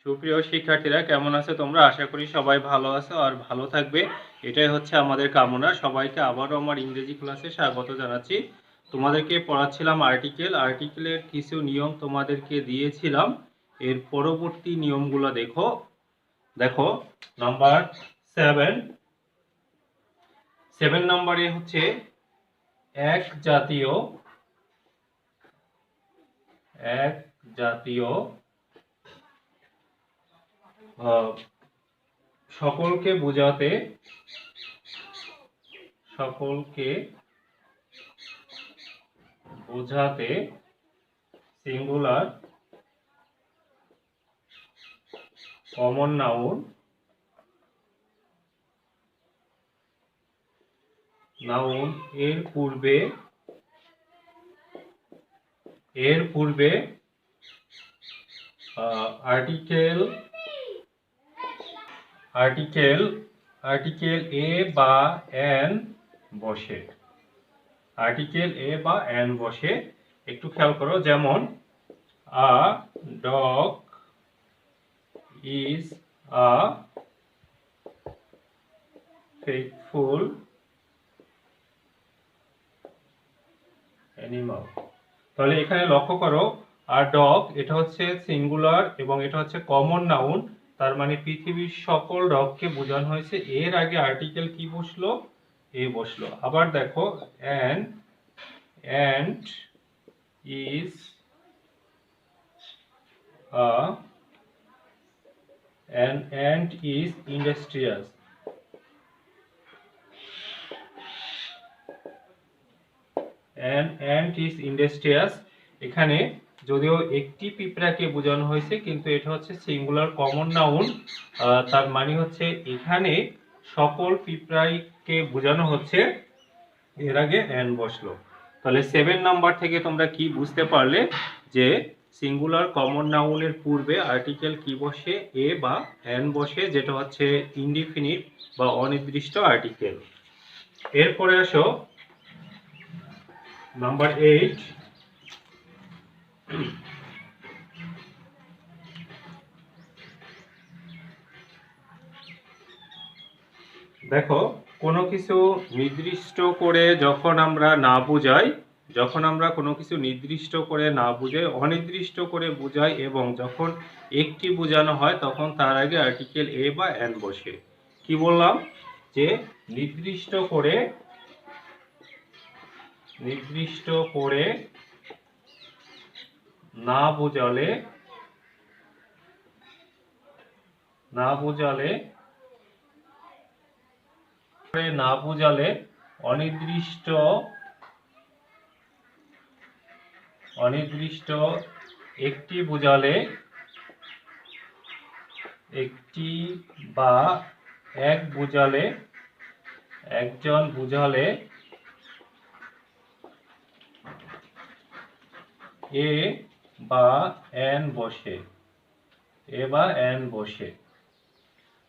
সুপ্রিয় শিক্ষার্থীরা কেমন আছো তোমরা? আশা করি সবাই ভালো আছো আর ভালো থাকবে, এটাই হচ্ছে আমাদের কামনা। সবাইকে আবারও আমার ইংরেজি ক্লাসে স্বাগত জানাচ্ছি। তোমাদেরকে পড়াচ্ছিলাম আর্টিকেলের কিছু নিয়ম তোমাদেরকে দিয়েছিলাম। এর পরবর্তী নিয়মগুলো দেখো দেখো নাম্বার 7 নম্বরে হচ্ছে এক জাতীয় সকলকে বোঝাতে সিঙ্গুলার কমন নাউন এর পূর্বে আর্টিকেল এ বা এন বসে। একটু খেয়াল করো, যেমন a dog is a faithful animal. তাহলে এখানে লক্ষ্য করো, আর ডগ এটা হচ্ছে সিঙ্গুলার এবং এটা হচ্ছে কমন নাউন, তার মানে পৃথিবীর সকল ডগকে বোঝানো হয়েছে। এর আগে আর্টিকেল কি বসলো? এ বসলো। আবার দেখো, অ্যান্ড ইজ ইন্ডাস্ট্রিয়াস। এখানে যদিও একটি পিঁপড়াকে বোঝানো হয়েছে, কিন্তু এটা হচ্ছে সিঙ্গুলার কমন নাউন, তার মানে হচ্ছে এখানে সকল পিঁপড়াকে বোঝানো হচ্ছে। এর আগে এন বসলো। তাহলে 7 নাম্বার থেকে তোমরা কি বুঝতে পারলে যে সিঙ্গুলার কমন নাউনের পূর্বে আর্টিকেল কি বসে? এ বা এন বসে, যেটা হচ্ছে ইনডিফিনিট বা অনির্দিষ্ট আর্টিকেল। এরপরে আসো নাম্বার 8। দেখো, কোনো কিছু নির্দিষ্ট করে যখন আমরা কোনো কিছু নির্দিষ্ট করে না বুঝাই, অনির্দিষ্ট করে বুঝাই, এবং যখন একটি বোঝানো হয় তখন তার আগে আর্টিকেল এ বা এন বসে। কি বললাম? যে নির্দিষ্ট করে না বোঝালে অনির্দিষ্ট একটি বোঝালে, একটি বা এক বোঝালে, একজন বোঝালে এ বা এন বসে।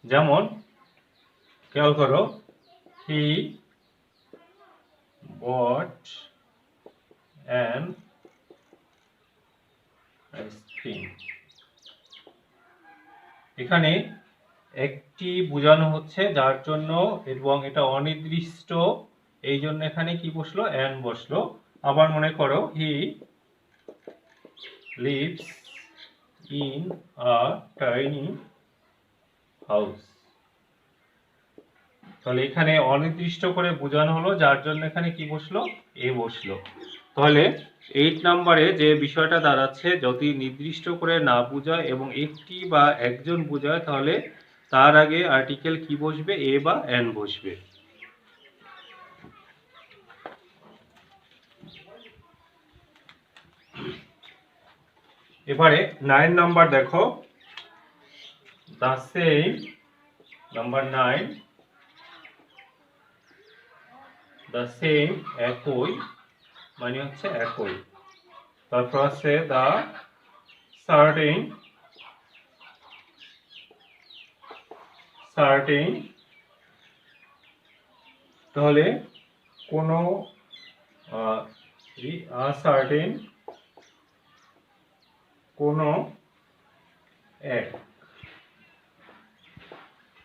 যেমন খেয়াল করো, হি বট অ্যান আইসক্রিম। এখানে একটি বোঝানো হচ্ছে যার জন্য, এবং এটা অনির্দিষ্ট, এই জন্য এখানে কি বসলো? এন বসলো। আবার মনে করো, he lives in a tiny house. তাহলে এখানে অনির্দিষ্ট করে বোঝানো হলো, যার জন্য এখানে কি বসলো? এ বসলো। তাহলে 8 নম্বরে যে বিষয়টা দাঁড়াচ্ছে, যদি নির্দিষ্ট করে না বোঝায় এবং একটি বা একজন বোঝায়, তাহলে তার আগে আর্টিকেল কি বসবে? এ বা এন বসবে। এবারে 9 নাম্বার দেখো, the same. Number 9, the same একই, মানে হচ্ছে একই। তারপর আছে দ্য সার্টেন, তাহলে কোনো আনসার্টেন, কোনো এক।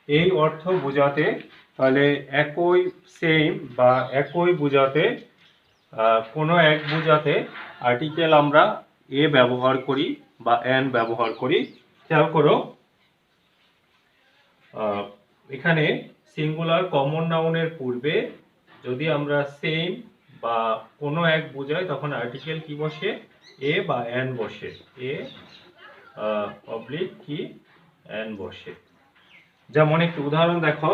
এই অর্থ বোঝাতে, তাহলে একই সেম বা একই বোঝাতে কোনো এক বোঝাতে আর্টিকেল আমরা এ ব্যবহার করি বা অ্যান ব্যবহার করি। খেয়াল করো, এখানে সিঙ্গুলার কমন নাউনের পূর্বে যদি আমরা সেম বা কোনো এক বোঝাই তখন আর্টিকেল কি বসে? এ বা অ্যান বসে। এ অবলিক কি অ্যান বসে। যেমন একটি উদাহরণ দেখো,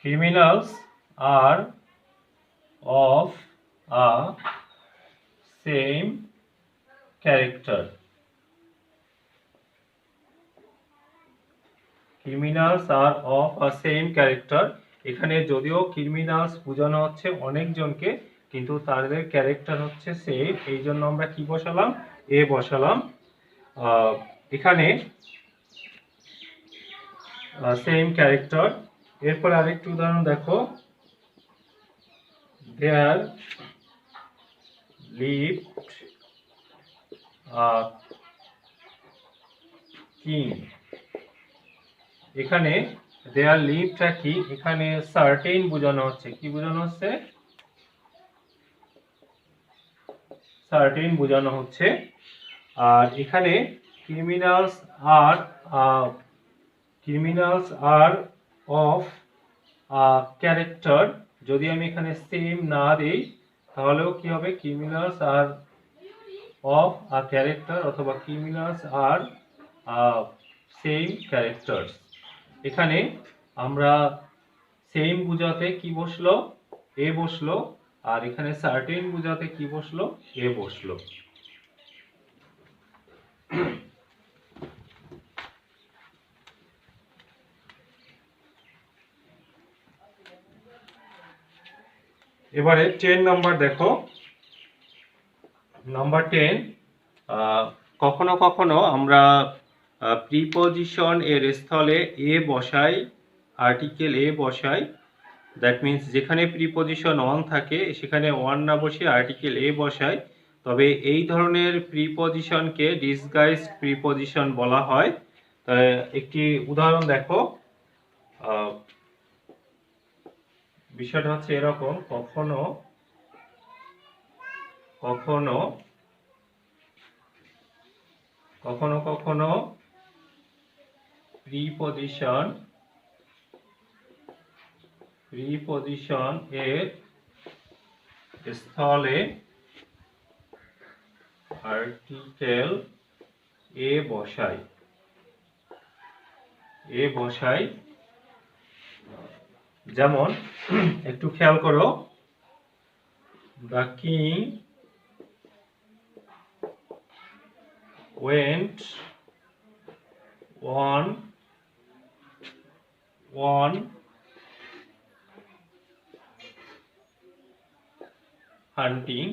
criminals are of a same character. Criminals are of a same character. এখানে যদিও ক্রিমিনালস বোঝানো হচ্ছে অনেকজনকে, কিন্তু তাদের ক্যারেক্টার হচ্ছে সেম, এই জন্য আমরা কি বসালাম? এ বসালাম। এখানে সেম ক্যারেক্টার। এরপর আরেকটি উদাহরণ দেখো, দেয়ার lived a king. এখানে দেয়ার লিভটা কি? এখানে সার্টেন বোঝানো হচ্ছে। কি বোঝানো হচ্ছে? সার্টেন বোঝানো হচ্ছে। আর এখানে ক্রিমিনালস আর অফ ক্যারেক্টার, যদি আমি এখানে সেম না দিই তাহলেও কি হবে? Criminals are of a character অথবা ক্রিমিনালস আর সেম ক্যারেক্টার্স। এখানে আমরা সেম বোঝাতে কি বসলো? এ বসলো। আর এখানে সার্টেন বোঝাতে কি বসলো? এ বসলো। এবারে 10 নাম্বার দেখো। নাম্বার 10, কখনো কখনো আমরা প্রিপজিশন এর স্থলে এ বসাই, আর্টিকেল এ বসাই। দ্যাট মিন্স যেখানে প্রিপজিশন অন থাকে সেখানে ওয়ান না বসে আর্টিকেল এ বসাই। তবে এই ধরনের প্রিপজিশনকে ডিসগাইজড প্রিপজিশন বলা হয়। একটি উদাহরণ দেখো, বিষয়টা হচ্ছে এরকম, কখনো কখনো কখনো কখনো প্রিপজিশন এর স্থলে আর্টিকেল এ বসাই। যেমন একটু খেয়াল করো, the king went on hunting।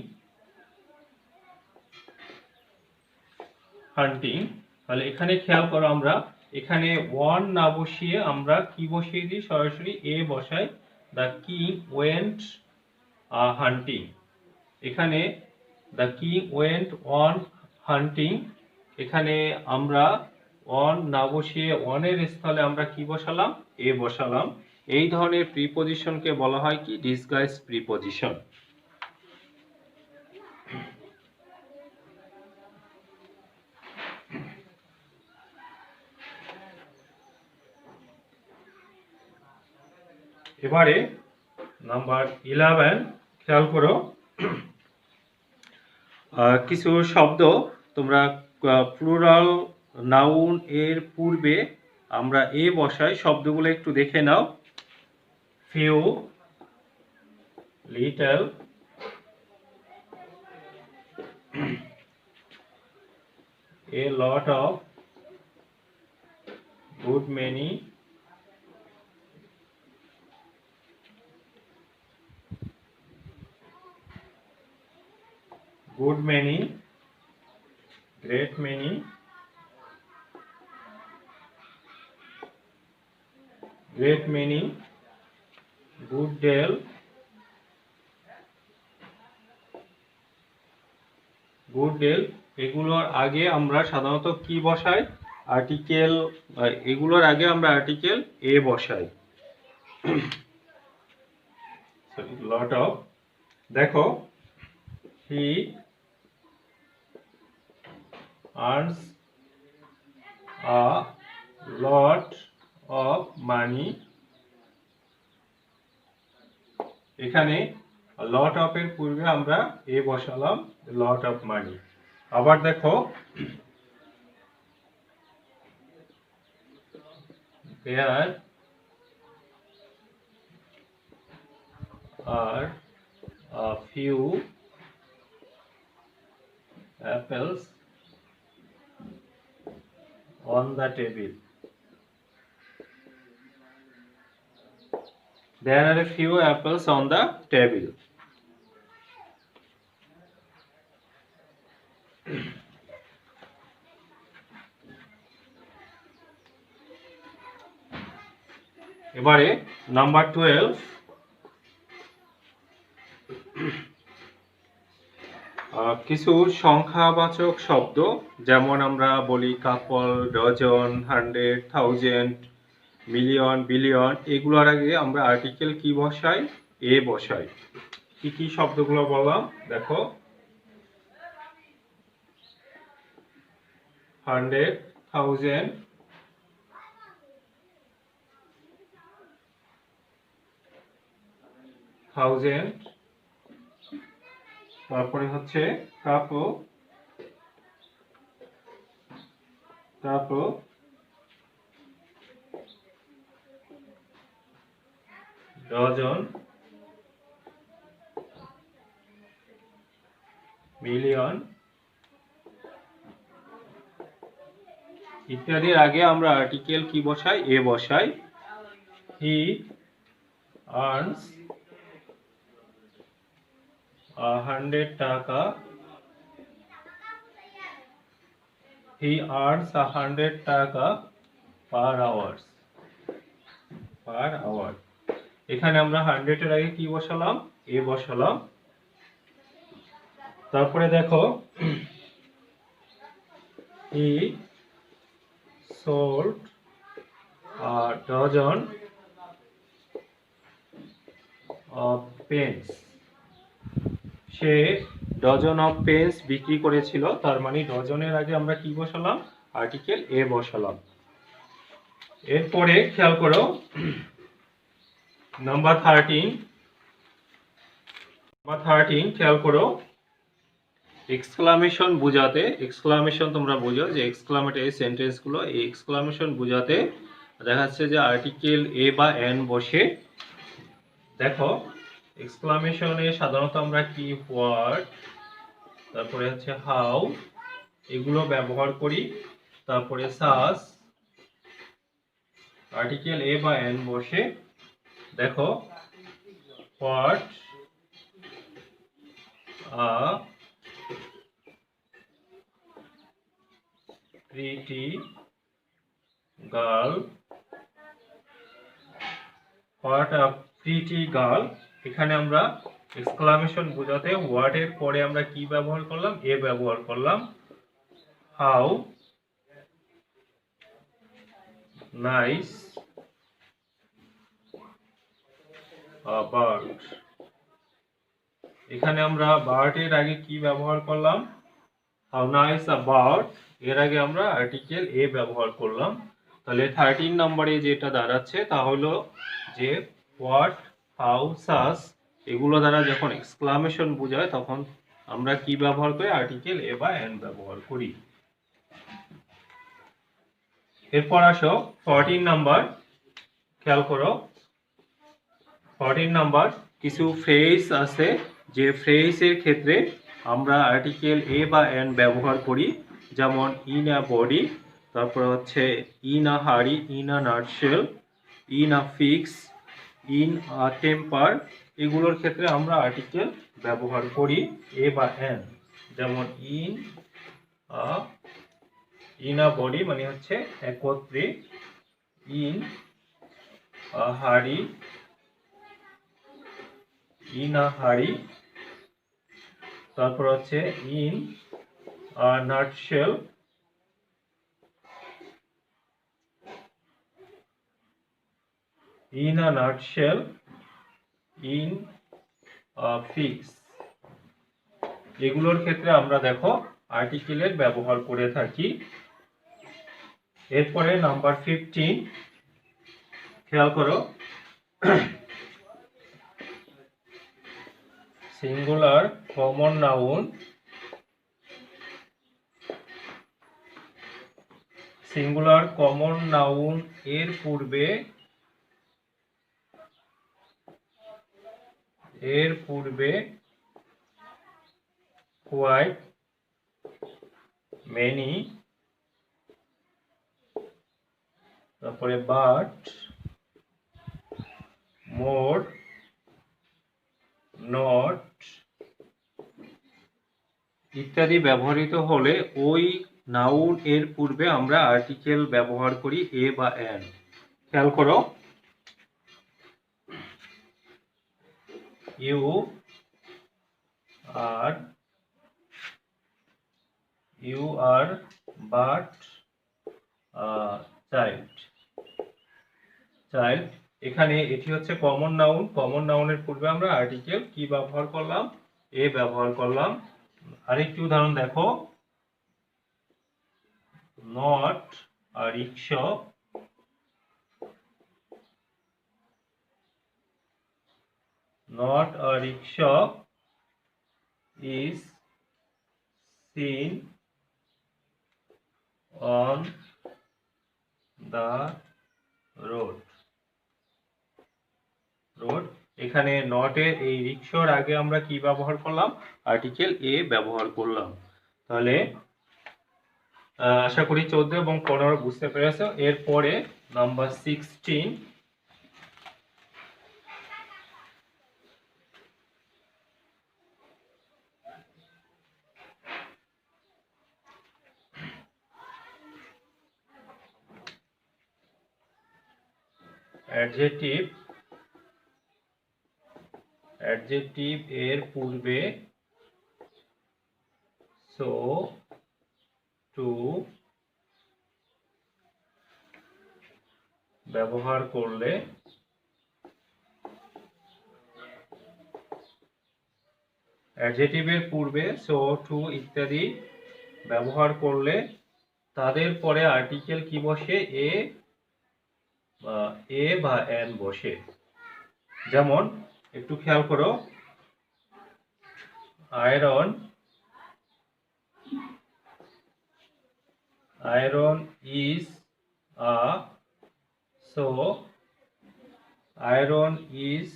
তাহলে এখানে খেয়াল করো, আমরা এখানে ওয়ান না বসিয়ে আমরা কি বসিয়ে দিই? সরাসরি এ বসাই। দ্য কিং ওয়েন্ট হান্টিং। এখানে দ্য কিং ওয়েন্ট অন হান্টিং, এখানে আমরা অন না বসিয়ে অনের স্থলে আমরা কি বসালাম? এ বসালাম। এই ধরনের প্রিপজিশনকে বলা হয় কি? Disguised preposition. এবারে নাম্বার 11, খেয়াল করো, কিছু শব্দ তোমরা প্লুরাল নাউন এর পূর্বে আমরা এ বসাই, শব্দগুলো একটু দেখে নাও। Few, little, a lot of, good many, great many, good deal, এগুলোর আগে আমরা সাধারণত কি বসাই? আর্টিকেল। এগুলোর আগে আমরা আর্টিকেল এ বসাই। লট অফ, দেখো, হি earns a lot of money। এখানে লট অফ এর পূর্বে আমরা এ বসালাম, লট অফ মানি। আবার দেখো, there are a few apples on the table। There are a few apples on the table। এবারে নাম্বার 12, কিছু সংখ্যাবাচক শব্দ, যেমন আমরা বলি কাপল, ডজন, 100, 1000, মিলিয়ন, বিলিয়ন, এগুলোর আগে আমরা আর্টিকেল কি বসাই? এ বসাই। কি কি শব্দগুলো বললাম দেখো, 100, 1000, তারপরে হচ্ছে কাপল, ডজন, মিলিয়ন ইত্যাদির আগে আমরা আর্টিকেল কি বসাই? এ বসাই। হি earns 100 টাকা। He earns 100 টাকা per hour। এখানে আমরা 100 এর আগে কি বসালাম? এ বসালাম। তারপরে দেখো, he sold a dozen of pens। সে ডজন অফ পেন্স বিক্রি করেছিল। তার মানে ডজনের আগে আমরা কি বসালাম? আর্টিকেল এ বসালাম। এরপরে খেয়াল করো, নাম্বার 13 খেয়াল করো, এক্সক্লামেশন বোঝাতে, এক্সক্লামেশন তোমরা বোঝো যে এক্সক্লামেটরি সেন্টেন্সগুলো, এই এক্সক্লামেশন বোঝাতে দেখা যাচ্ছে যে আর্টিকেল এ বা এন বসে। দেখো, এক্সক্লামেশনে সাধারণত আমরা কি, হোয়াট, তারপরে হচ্ছে হাউ, এগুলো ব্যবহার করি। তারপরে সাস, আর্টিকেল এ বা এন বসে। দেখো, what a pretty girl, what a pretty girl. এখানে আমরা এক্সক্লামেশন বোঝাতে হোয়াট এর পরে আমরা কি ব্যবহার করলাম? এ ব্যবহার করলাম। How nice a bird. এখানে আমরা বার্ড এর আগে কি ব্যবহার করলাম? How nice a bird. এর আগে আমরা আর্টিকেল এ ব্যবহার করলাম। তাহলে 13 নম্বরে যেটা দাঁড়াচ্ছে তা হলো যে হোয়াট, হাউ, সাস এগুলো দ্বারা যখন এক্সক্লামেশন বোঝায় তখন আমরা কি ব্যবহার করি? আর্টিকেল এ বা এন ব্যবহার করি। এরপর আসো 14 নাম্বার, খেয়াল করো, 14 নাম্বার, কিছু ফ্রেজ আছে যে ফ্রেজের ক্ষেত্রে আমরা আর্টিকেল এ বা এন ব্যবহার করি, যেমন ইন আ বডি, তারপর হচ্ছে ইন আ হারি, in a nutshell, in a fix, in a temper. এগুলোর ক্ষেত্রে আমরা আর্টিকেল ব্যবহার করি এ বা এন। যেমন ইন আ বডি মানে হচ্ছে একত্রে, ইন আ হারি, ইন আ হারি, তারপর হচ্ছে in a nutshell, in a nutshell, in a fix, এগুলোর ক্ষেত্রে আমরা দেখো আর্টিকেলের ব্যবহার করে থাকি। এরপরে নাম্বার 15 খেয়াল করো, singular common noun, singular common noun এর পূর্বে quite many, তারপরে but, more, not ইত্যাদি ব্যবহৃত হলে ওই নাউন এর পূর্বে আমরা আর্টিকেল ব্যবহার করি এ বা এন। খেয়াল করো, ইউ আর বাট চাইল্ড, এখানে এটি হচ্ছে কমন নাউন। কমন নাউনের পূর্বে আমরা আর্টিকেল কি ব্যবহার করলাম? এ ব্যবহার করলাম। আরেকটি উদাহরণ দেখো, not a rickshaw, not a rickshaw is seen on the road. এখানে নট এর এই রিক্সার আগে আমরা কি ব্যবহার করলাম? আর্টিকেল এ ব্যবহার করলাম। তাহলে আশা করি 14 এবং 15 বুঝতে পেরেছো। এরপরে নাম্বার 16, অ্যাডজেক্টিভ, অ্যাডজেক্টিভ এর পূর্বে সো, টু ব্যবহার করলে অ্যাডজেক্টিভের পূর্বে সো, টু ইত্যাদি ব্যবহার করলে তাদের পরে আর্টিকেল কি বসে? এ বা এন বসে। যেমন একটু খেয়াল করো, iron, iron is a, so iron is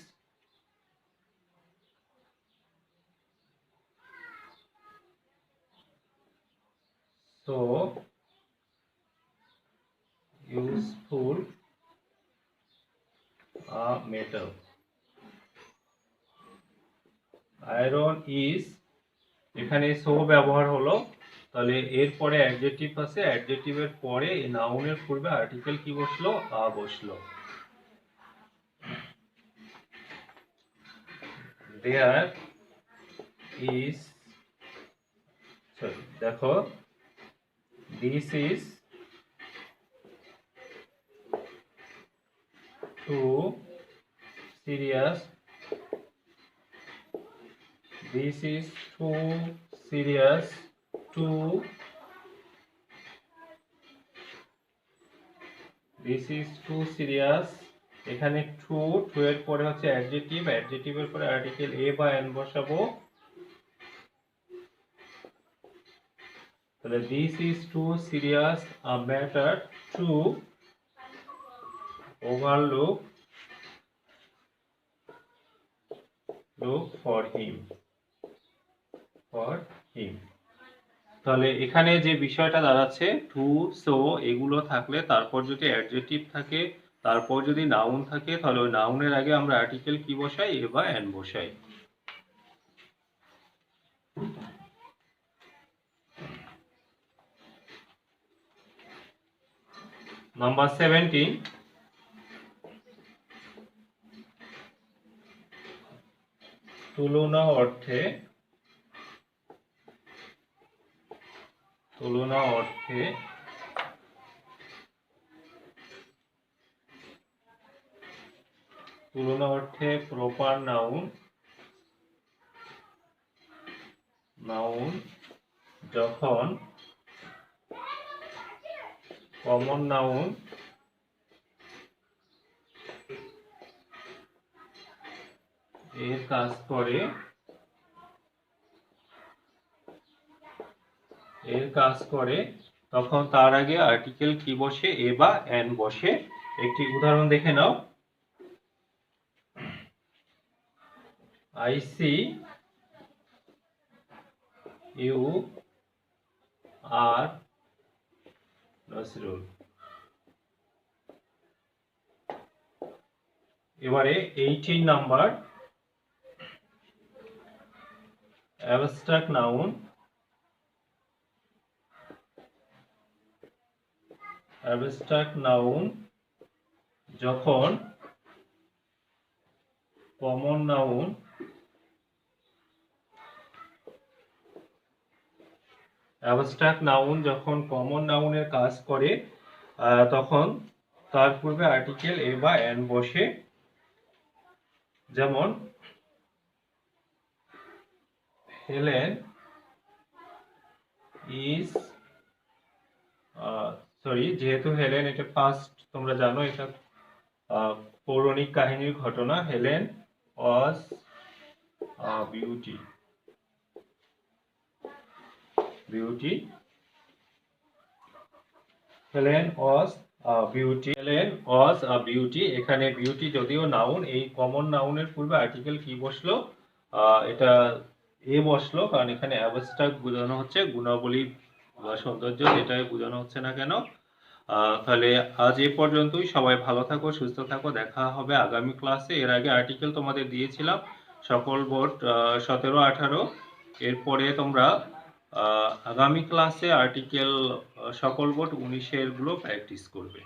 so useful a metal. Iron is, এখানে সো ব্যবহার হলো, তাহলে এরপরে অ্যাডজেক্টিভ আছে, অ্যাডজেক্টিভের পরে নাউনের পূর্বে আর্টিকেল কি বসলো? আ বসলো। দেয়ার ইজ, দেখো, this is too serious, this is too serious to, this is too serious, এখানে টু এর পরে হচ্ছে অ্যাডজেক্টিভ, অ্যাডজেক্টিভের পরে আর্টিকেল এ বা এন বসাবো। তাহলে this is too serious a matter to overlook for him, তাহলে এখানে যে বিষয়টা দাঁড়াচ্ছে টু, সো এগুলো থাকলে তারপর যদি অ্যাডজেক্টিভ থাকে, তারপর যদি নাউন থাকে, তাহলে ওই নাউনের আগে আমরা আর্টিকেল কি বসাই? এ বা এন বসাই। নাম্বার 17, তুলনা অর্থে তুলনা অর্থে প্রপার নাউন যখন কমন নাউন এর কাজ করে তখন তার আগে আর্টিকেল কি বসে, এ বা এন বসে। একটি উদাহরণ দেখে নাও। I see you are Nazrul. এবারে 18 নাম্বার, অ্যাবস্ট্রাক্ট নাউন যখন কমন নাউন যখন কমন নাউনের কাজ করে তখন তার পূর্বে আর্টিকেল এ বা এন বসে। যেমন হেলেন ইজ যেহেতু হেলেন এটা পাস্ট, তোমরা জানো এটা পৌরাণিক কাহিনীর ঘটনা। হেলেন ওয়াজ বিউটি। হেলেন ওয়াজ বিউটি। এখানে বিউটি যদিও নাউন, এই কমন নাউনের পূর্বে আর্টিকেল কি বসলো, এটা এ বসলো, কারণ এখানে অ্যাবস্ট্রাক্ট বোঝানো হচ্ছে, গুণাবলী বা সৌন্দর্য, এটাই বোঝানো হচ্ছে না কেন। তাহলে আজ এ পর্যন্তই। সবাই ভালো থাকো, সুস্থ থাকো, দেখা হবে আগামী ক্লাসে। এর আগে আর্টিকেল তোমাদের দিয়েছিলাম সকল বোর্ড 17-18। এরপরে তোমরা আগামী ক্লাসে আর্টিকেল সকল বোর্ড 19 গুলো প্র্যাকটিস করবে।